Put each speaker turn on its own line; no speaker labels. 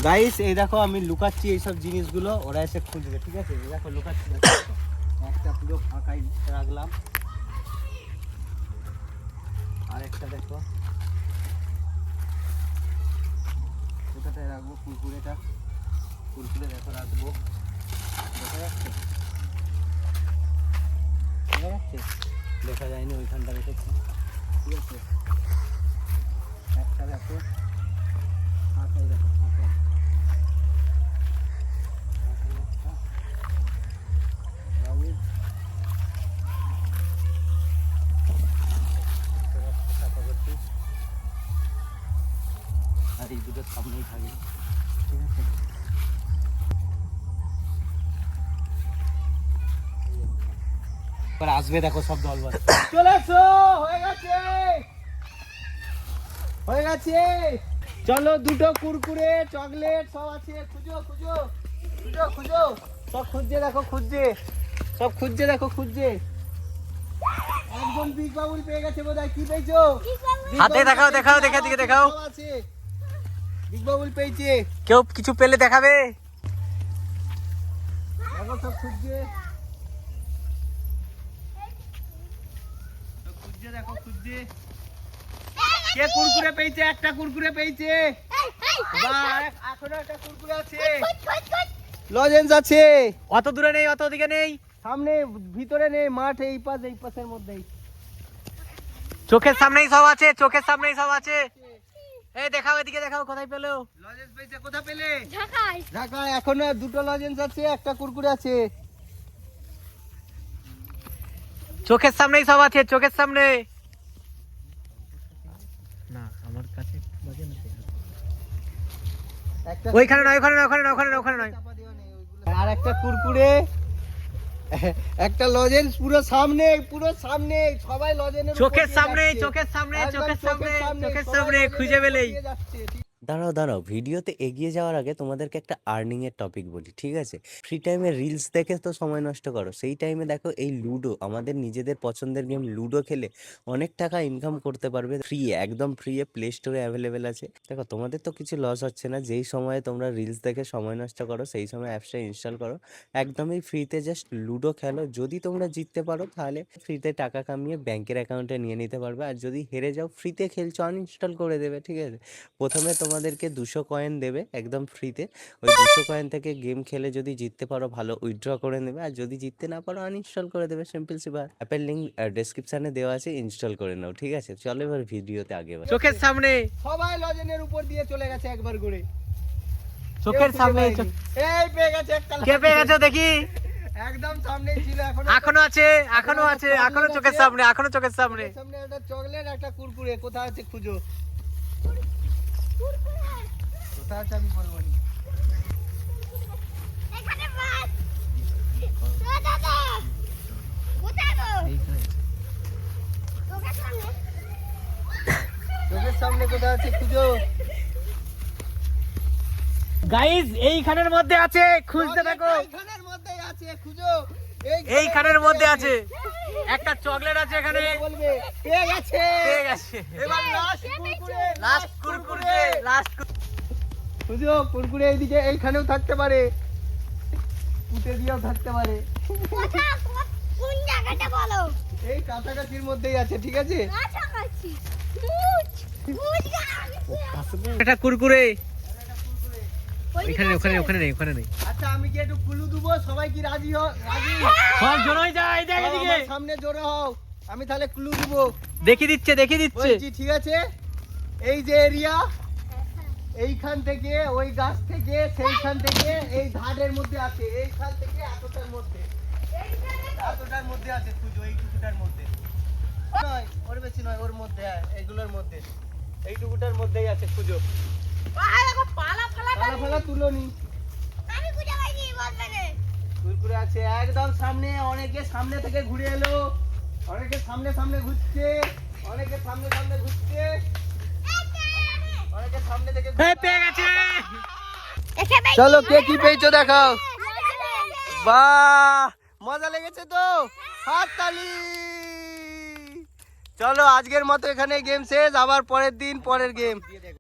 Guys এই দেখো আমি লুকাচ্ছি এইসব জিনিসগুলো, ওরা এসে খুঁজবে, ঠিক আছে? এই দেখো লুকাচ্ছি, একটা পুরো ফাঁকাই রাখলাম, আর একটা দেখো কোথাটায় রাখবো, কুরকুরেটা, কুরকুরে দেখো রাখবো, দেখা যাচ্ছে? দেখা যাচ্ছে? দেখা যায়নি, ওইখানটা রেখেছি, ঠিক আছে? একটা দেখো ফাঁকাই, দেখো ফাঁকা, আর এই দুটো সামনেই থাকে, ঠিক আছে? এবার আসবে দেখো সব দল বাস, চলে এসো, হয়ে গেছে, হয়ে গেছে। চলো দুটো কুরকুরে চকলেট সব আছে, খুঁজো খুঁজো খুঁজো খুঁজো, সব খুঁজছে দেখো, খুঁজছে সব, খুঁজছে দেখো, খুঁজছে। একদম বিগ বাবুল পেয়ে গেছে বোধহয়, কি পেয়েছো?
হাতে দেখাও, দেখাও, দেখে দিকে দেখাও।
বিগ বাবুল পেয়েছে,
কেউ কিছু পেলে দেখাবে।
দেখো সব খুঁজছে, সব খুঁজছে দেখো, খুঁজছে। কে কুরকুরে পেয়েছে? একটা কুরকুরে পেয়েছে, বাহ, এখনো একটা কুরকুরে আছে, লজেন্স আছে।
অত দূরে নেই, অত দিকে নেই,
সামনে, ভিতরে নেই, মাঠ এই পাশ, এই পাশের মধ্যেই,
চোখের সামনেই সব আছে, চোখের সামনেই সব আছে। এই দেখাও, এদিকে দেখাও, কোথায় পেলো?
লজেন্স পেয়েছে, কোথা পেলে?
ঢাকায়।
ঢাকায়। এখনো দুটো লজেন্স আছে, একটা কুরকুরে আছে,
চোখের সামনেই সব আছে, চোখের সামনে। না আমার কাছে বাজে না,
একটা
ওইখানে নয়, ওখানে নয়, ওখানে নয়, ওখানে নয়, ওখানে নয়।
চাপা দিও নেই, ওইগুলো। আর একটা কুরকুরে, একটা লজেন্স, পুরো সামনে, পুরো সামনে, সবাই লজেন্সের উপর
চোখের
দিয়ে
সামনে,
যাচ্ছে।
চোখের সামনে,
একদম
চোখের সামনে, চোখের
সবাই
সামনে,
লজেন্সের
খুঁজে
উপর
পেলেই।
দিয়ে যাচ্ছে, ঠিক
দাঁড়াও দাঁড়াও, ভিডিওতে এগিয়ে যাওয়ার আগে তোমাদেরকে একটা আর্নিং এর টপিক বলি, ঠিক আছে? ফ্রি টাইমে রিলস দেখে তো সময় নষ্ট করো, সেই টাইমে দেখো এই লুডো, আমাদের নিজেদের পছন্দের গেম লুডো খেলে অনেক টাকা ইনকাম করতে পারবে, ফ্রি, একদম ফ্রি, প্লে স্টোরে অ্যাভেলেবেল আছে। দেখো তোমাদের তো কিছু লস হচ্ছে না, যেই সময়ে তোমরা রিলস দেখে সময় নষ্ট করো সেই সময় অ্যাপসটা ইনস্টল করো, একদমই ফ্রিতে, জাস্ট লুডো খেলো। যদি তোমরা জিততে পারো তাহলে ফ্রিতে টাকা কামিয়ে ব্যাংকের অ্যাকাউন্টে নিয়ে নিতে পারবে, আর যদি হেরে যাও ফ্রিতে খেলছো আনইনস্টল করে দেবে, ঠিক আছে? প্রথমে তোমাদেরকে 200 কয়েন দেবে একদম ফ্রিতে, ওই 200 কয়েন থেকে গেম খেলে যদি জিততে পারো ভালো, উইথড্র করে নেবে, আর যদি জিততে না পারো আনইনস্টল করে দেবে, সিম্পল সিম্পল। অ্যাপের লিঙ্ক ডেসক্রিপশনে দেওয়া আছে, ইনস্টল করে নাও, ঠিক আছে? চলো এবার ভিডিওতে আগে বাড়ি।
চোখের সামনে,
সবাই লজেনের উপর দিয়ে চলে গেছে একবার করে,
চোখের
কেউ
সামনে।
খুঁজে পায়নি। এই পেয়ে গেছে একটা
কে পেয়ে
লজেন্স।
গেছো দেখি?
একদম সামনেই ছিল,
এখনো আছে, এখনো আছে, এখনো চোখের সামনে, এখনো চোখের সামনে।
সামনে একটা চকলেট, একটা কুরকুরে, কোথায় আছে খুঁজো, কোথায় আছে আমি বলবো না।
এখানে বাস। দাদা কোথায় গো? তোকে সামনে।
চোখের সামনে কোথায় আছে খুঁজো,
গাইস এইখানের মধ্যে আছে, খুঁজতে থাকো।
এইখানের মধ্যেই আছে, খুঁজো,
এইখানের মধ্যে আছে, একটা চকলেট আছে এখানে,
বলবে পেয়ে গেছে,
পেয়ে গেছে।
এবার last Kurkure,
last Kurkure, last
খুঁজো কুরকুরে, এইদিকে এইখানেও থাকতে পারে, উঠে দিয়েও থাকতে পারে,
কোন জায়গাটা বলো?
এই কাছাকাছির মধ্যেই আছে, ঠিক আছে?
কাছাকাছি। মুচ মুচ
একটা কুরকুরে ওখানে, ওখানে, ওখানে নেই, ওখানে নেই।
আচ্ছা আমি কি একটু কুলু দেবো, সবাই কি রাজি রাজি?
সব জোড়াই যায়, দেখ এদিকে।
আমার সামনে জোরে হও, আমি তাহলে ক্লু দিব,
দেখিয়ে দিচ্ছে, দেখিয়ে দিচ্ছে।
বলছি, ঠিক আছে? এই যে এরিয়া, এইখান থেকে ওই গাছ থেকে সেইখান থেকে এই ধারের মধ্যে আছে, এইখান থেকে এতটার মধ্যে, এতটার মধ্যে আছে, খুঁজো এইটুকুটার মধ্যে, নয় ওর বেশি নয়, ওর মধ্যে, হ্যাঁ এইগুলোর মধ্যে, এইটুকুটার মধ্যেই আছে, খুঁজো।
পালা ফালা
পালা ফালা তুলো নি,
আমি খুঁজে পাইনি, বলবে না।
কুরকুরে আছে একদম সামনে, অনেকে সামনে থেকে ঘুরে এলো, অনেকে সামনে সামনে ঘুরছে, অনেকে সামনে সামনে ঘুরছে, অনেকে সামনে থেকে
এই পেয়ে গেছে।
চলো কে কি পেয়েছো দেখাও, বাহ মজা লেগেছে তো, হাততালি। চলো আজকের মতো এখানে গেম শেষ, আবার পরের দিন পরের গেম।